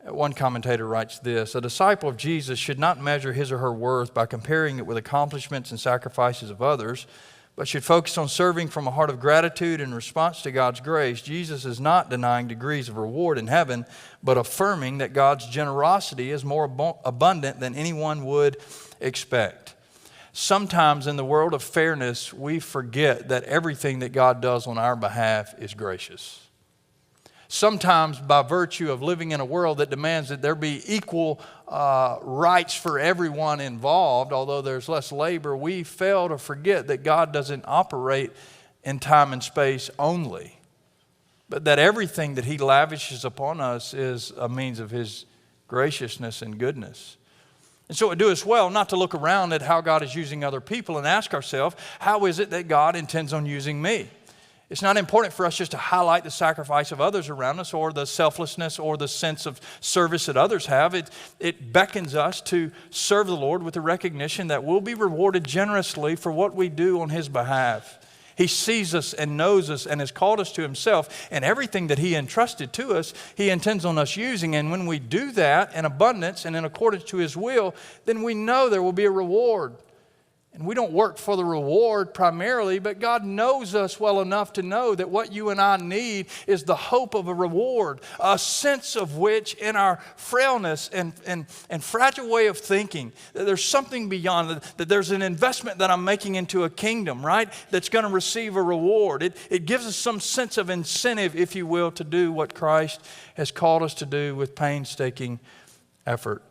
One commentator writes this: a disciple of Jesus should not measure his or her worth by comparing it with accomplishments and sacrifices of others, but should focus on serving from a heart of gratitude in response to God's grace. Jesus is not denying degrees of reward in heaven, but affirming that God's generosity is more abundant than anyone would expect. Sometimes in the world of fairness, we forget that everything that God does on our behalf is gracious. Sometimes by virtue of living in a world that demands that there be equal rights for everyone involved, although there's less labor, we fail to forget that God doesn't operate in time and space only, but that everything that He lavishes upon us is a means of His graciousness and goodness. And so it would do us well not to look around at how God is using other people and ask ourselves, how is it that God intends on using me? It's not important for us just to highlight the sacrifice of others around us or the selflessness or the sense of service that others have. It beckons us to serve the Lord with the recognition that we'll be rewarded generously for what we do on His behalf. He sees us and knows us and has called us to Himself, and everything that He entrusted to us, He intends on us using. And when we do that in abundance and in accordance to His will, then we know there will be a reward. And we don't work for the reward primarily, but God knows us well enough to know that what you and I need is the hope of a reward, a sense of which in our frailness and fragile way of thinking, that there's something beyond, that there's an investment that I'm making into a kingdom, right, that's going to receive a reward. It gives us some sense of incentive, if you will, to do what Christ has called us to do with painstaking effort.